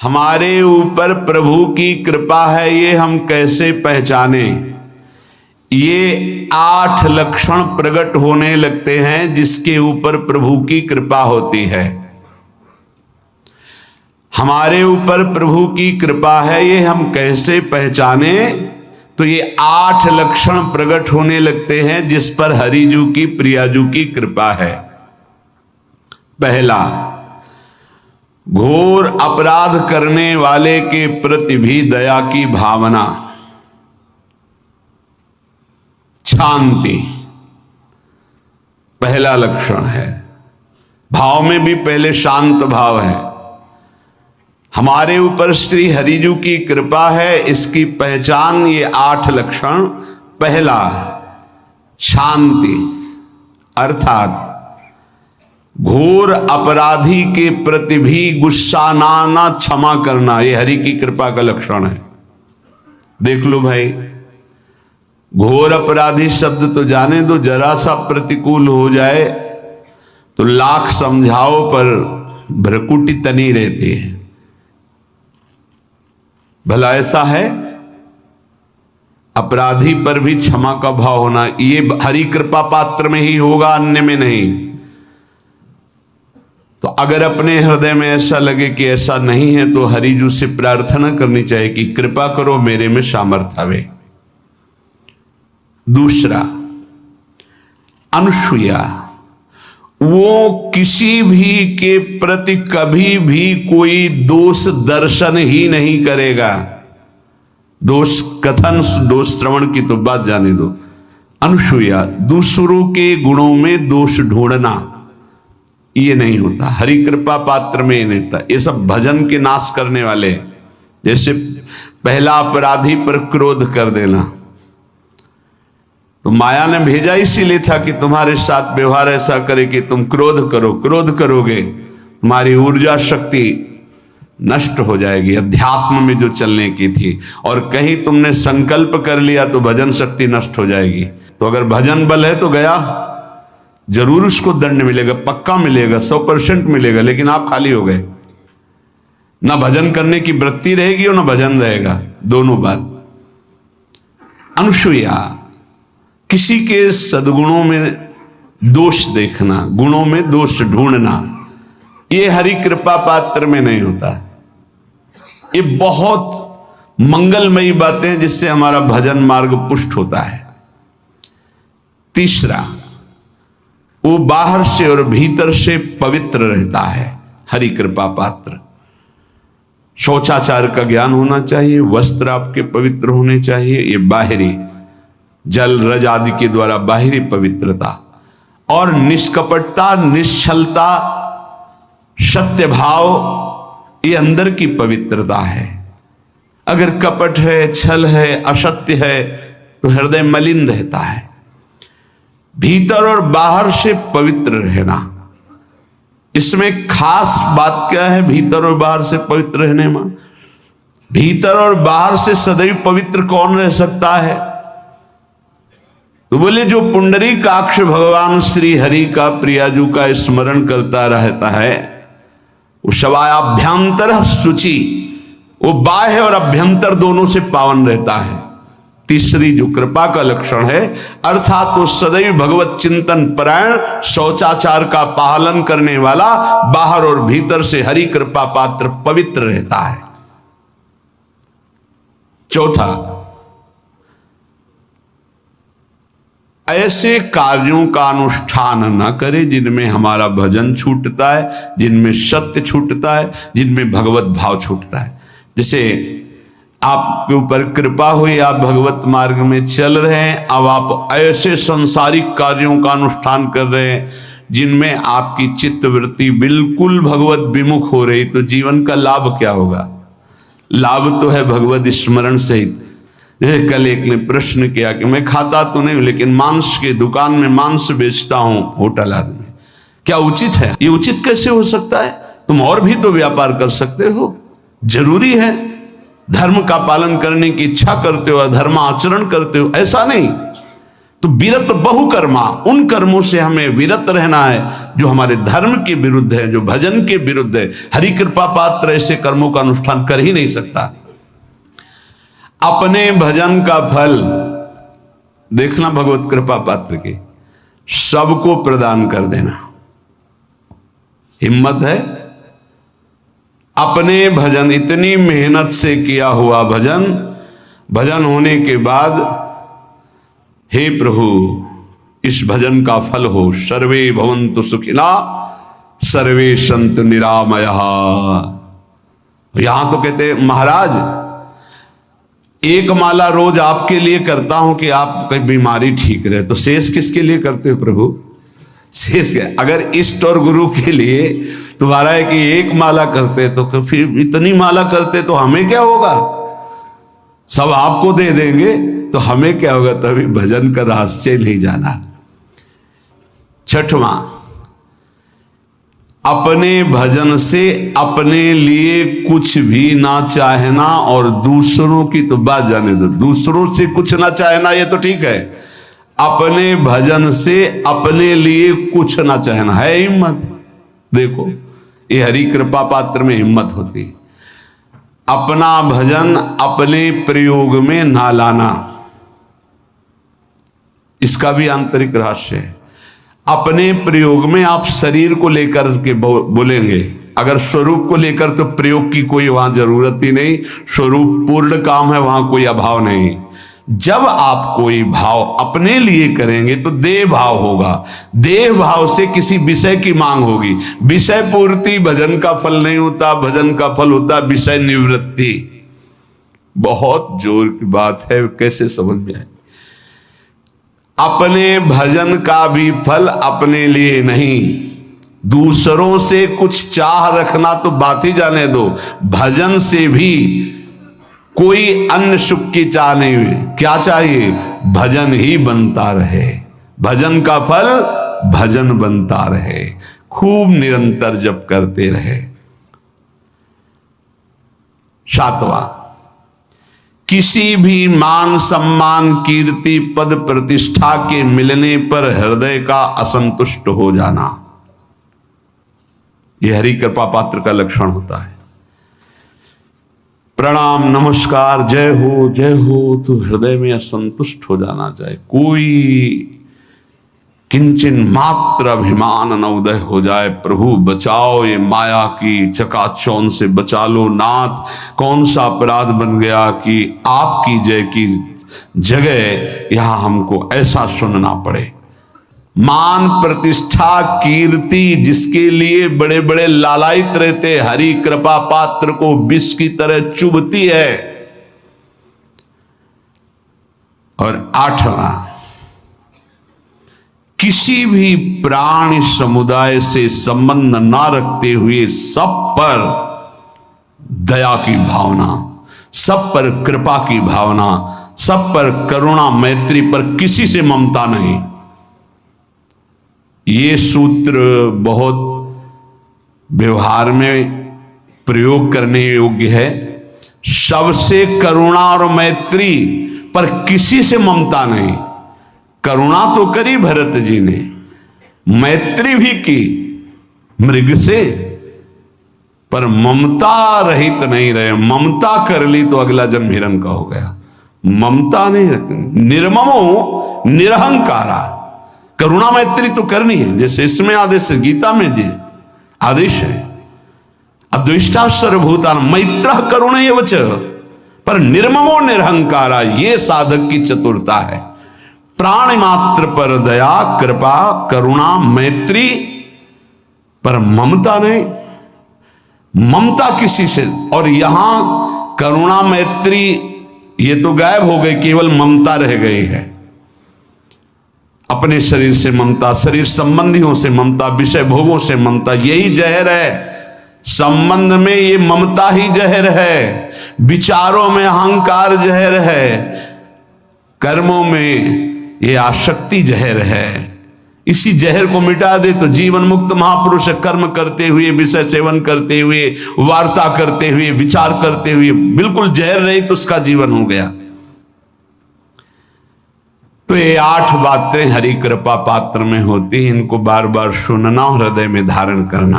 हमारे ऊपर प्रभु की कृपा है ये हम कैसे पहचाने? ये 8 लक्षण प्रकट होने लगते हैं जिसके ऊपर प्रभु की कृपा होती है। हमारे ऊपर प्रभु की कृपा है ये हम कैसे पहचाने? तो ये 8 लक्षण प्रकट होने लगते हैं जिस पर हरिजू की प्रियाजू की कृपा है। पहला, घोर अपराध करने वाले के प्रति भी दया की भावना, शांति पहला लक्षण है। भाव में भी पहले शांत भाव है। हमारे ऊपर श्री हरिजू की कृपा है, इसकी पहचान ये 8 लक्षण। पहला, शांति, अर्थात घोर अपराधी के प्रति भी गुस्सा ना क्षमा करना, ये हरि की कृपा का लक्षण है। देख लो भाई, घोर अपराधी शब्द तो जाने दो, जरा सा प्रतिकूल हो जाए तो लाख समझाओ पर भ्रकुटी तनी रहती है। भला ऐसा है? अपराधी पर भी क्षमा का भाव होना, ये हरि कृपा पात्र में ही होगा, अन्य में नहीं। तो अगर अपने हृदय में ऐसा लगे कि ऐसा नहीं है तो हरिजू से प्रार्थना करनी चाहिए कि कृपा करो, मेरे में सामर्थ्य आवे। दूसरा, अनुसूया, वो किसी भी के प्रति कभी भी कोई दोष दर्शन ही नहीं करेगा। दोष कथन, दोष श्रवण की तो बात जाने दो। अनुसूया, दूसरों के गुणों में दोष ढूंढना ये नहीं होता। हरि कृपा पात्र में ये नहीं होता। ये सब भजन के नाश करने वाले, जैसे पहला अपराधी पर क्रोध कर देना, तो माया ने भेजा इसीलिए था कि तुम्हारे साथ व्यवहार ऐसा करे कि तुम क्रोध करो। क्रोध करोगे तुम्हारी ऊर्जा शक्ति नष्ट हो जाएगी, अध्यात्म में जो चलने की थी। और कहीं तुमने संकल्प कर लिया तो भजन शक्ति नष्ट हो जाएगी। तो अगर भजन बल है तो गया, जरूर उसको दंड मिलेगा, पक्का मिलेगा, 100% मिलेगा, लेकिन आप खाली हो गए। ना भजन करने की वृत्ति रहेगी और ना भजन रहेगा, दोनों बात। अनुसूया, किसी के सद्गुणों में दोष देखना, गुणों में दोष ढूंढना, ये हरि कृपा पात्र में नहीं होता। ये बहुत मंगलमयी बातें जिससे हमारा भजन मार्ग पुष्ट होता है। तीसरा, वो बाहर से और भीतर से पवित्र रहता है, हरि कृपा पात्र। शौचाचार का ज्ञान होना चाहिए, वस्त्र आपके पवित्र होने चाहिए, ये बाहरी जल रज आदि के द्वारा बाहरी पवित्रता। और निष्कपटता, निश्चलता, सत्य भाव, ये अंदर की पवित्रता है। अगर कपट है, छल है, असत्य है तो हृदय मलिन रहता है। भीतर और बाहर से पवित्र रहना, इसमें खास बात क्या है? भीतर और बाहर से पवित्र रहने में, भीतर और बाहर से सदैव पवित्र कौन रह सकता है? तो बोले जो पुंडरीकाक्ष भगवान श्री हरि का प्रियाजू का स्मरण करता रहता है, वो शवायाभ्यंतर शुचि, वो बाह्य और अभ्यंतर दोनों से पावन रहता है। तीसरी जो कृपा का लक्षण है, अर्थात वो सदैव भगवत चिंतन परायण, शौचाचार का पालन करने वाला, बाहर और भीतर से हरि कृपा पात्र पवित्र रहता है। चौथा, ऐसे कार्यों का अनुष्ठान न करे जिनमें हमारा भजन छूटता है, जिनमें सत्य छूटता है, जिनमें भगवत भाव छूटता है। जैसे आपके ऊपर कृपा हुई, आप भगवत मार्ग में चल रहे हैं, अब आप ऐसे संसारिक कार्यों का अनुष्ठान कर रहे हैं जिनमें आपकी चित्तवृत्ति बिल्कुल भगवत विमुख हो रही, तो जीवन का लाभ क्या होगा? लाभ तो है भगवत स्मरण सहित। कल एक ने प्रश्न किया कि मैं खाता तो नहीं लेकिन मांस के दुकान में मांस बेचता हूं, होटल आदि में, क्या उचित है? ये उचित कैसे हो सकता है? तुम और भी तो व्यापार कर सकते हो। जरूरी है धर्म का पालन करने की इच्छा करते हो, धर्म आचरण करते हो, ऐसा नहीं। तो विरत बहुकर्मा, उन कर्मों से हमें विरत रहना है जो हमारे धर्म के विरुद्ध है, जो भजन के विरुद्ध है। हरि कृपा पात्र ऐसे कर्मों का अनुष्ठान कर ही नहीं सकता। अपने भजन का फल देखना भगवत कृपा पात्र के, सबको प्रदान कर देना। हिम्मत है? अपने भजन, इतनी मेहनत से किया हुआ भजन, भजन होने के बाद हे प्रभु इस भजन का फल हो, सर्वे भवन्तु सुखिना सर्वे सन्तु निरामया। यहां तो कहते महाराज एक माला रोज आपके लिए करता हूं कि आपकी बीमारी ठीक रहे, तो शेष किसके लिए करते हो प्रभु? शेष अगर इष्ट और गुरु के लिए तुम्हारा है कि एक माला करते तो फिर इतनी माला करते तो हमें क्या होगा? सब आपको दे देंगे तो हमें क्या होगा? तभी भजन का रहस्य नहीं जाना। छठवां, अपने भजन से अपने लिए कुछ भी ना चाहना, और दूसरों की तो बात जाने दो, दूसरों से कुछ ना चाहना ये तो ठीक है, अपने भजन से अपने लिए कुछ ना चाहना है हिम्मत। देखो ये हरि कृपा पात्र में हिम्मत होती है। अपना भजन अपने प्रयोग में ना लाना, इसका भी आंतरिक रहस्य है। अपने प्रयोग में आप शरीर को लेकर के बोलेंगे, अगर स्वरूप को लेकर तो प्रयोग की कोई वहां जरूरत ही नहीं, स्वरूप पूर्ण काम है, वहां कोई अभाव नहीं। जब आप कोई भाव अपने लिए करेंगे तो देह भाव होगा, देह भाव से किसी विषय की मांग होगी। विषय पूर्ति भजन का फल नहीं होता, भजन का फल होता विषय निवृत्ति। बहुत जोर की बात है, कैसे समझ में आए? अपने भजन का भी फल अपने लिए नहीं, दूसरों से कुछ चाह रखना तो बात ही जाने दो, भजन से भी कोई अन्य सुख की चाह नहीं हुई। क्या चाहिए? भजन ही बनता रहे, भजन का फल भजन बनता रहे, खूब निरंतर जप करते रहे। सातवां, किसी भी मान सम्मान कीर्ति पद प्रतिष्ठा के मिलने पर हृदय का असंतुष्ट हो जाना, यह हरि कृपा पात्र का लक्षण होता है। प्रणाम नमस्कार जय हो तो हृदय में असंतुष्ट हो जाना चाहिए। कोई किंचन मात्र अभिमान न उदय हो जाए। प्रभु बचाओ, ये माया की चकाचौंध से बचा लो नाथ। कौन सा अपराध बन गया कि आपकी जय की जगह यहां हमको ऐसा सुनना पड़े। मान प्रतिष्ठा कीर्ति जिसके लिए बड़े बड़े लालायित रहते, हरि कृपा पात्र को विष की तरह चुभती है। और आठवां, किसी भी प्राणी समुदाय से संबंध ना रखते हुए सब पर दया की भावना, सब पर कृपा की भावना, सब पर करुणा मैत्री पर किसी से ममता नहीं। ये सूत्र बहुत व्यवहार में प्रयोग करने योग्य है। सबसे करुणा और मैत्री पर किसी से ममता नहीं। करुणा तो करी भरत जी ने, मैत्री भी की मृग से, पर ममता रहित नहीं रहे। ममता कर ली तो अगला जन्म हिरण का हो गया। ममता नहीं रखनी। निर्ममो निरहंकारा, करुणा मैत्री तो करनी है, जैसे इसमें आदेश है, गीता में जी आदेश है, अद्वेष्टा सर्वभूतान मैत्र करुणे वच, पर निर्ममो निरहंकारा, ये साधक की चतुरता है। प्राण मात्र पर दया कृपा करुणा मैत्री, पर ममता नहीं। ममता किसी से, और यहां करुणा मैत्री ये तो गायब हो गई, केवल ममता रह गई है। अपने शरीर से ममता, शरीर संबंधियों से ममता, विषय भोगों से ममता, यही जहर है। संबंध में ये ममता ही जहर है, विचारों में अहंकार जहर है, कर्मों में ये आसक्ति जहर है। इसी जहर को मिटा दे तो जीवन मुक्त महापुरुष कर्म करते हुए, विषय सेवन करते हुए, वार्ता करते हुए, विचार करते हुए, बिल्कुल जहर रहित उसका जीवन हो गया। तो ये 8 बातें हरि कृपा पात्र में होती, इनको बार बार सुनना और हृदय में धारण करना।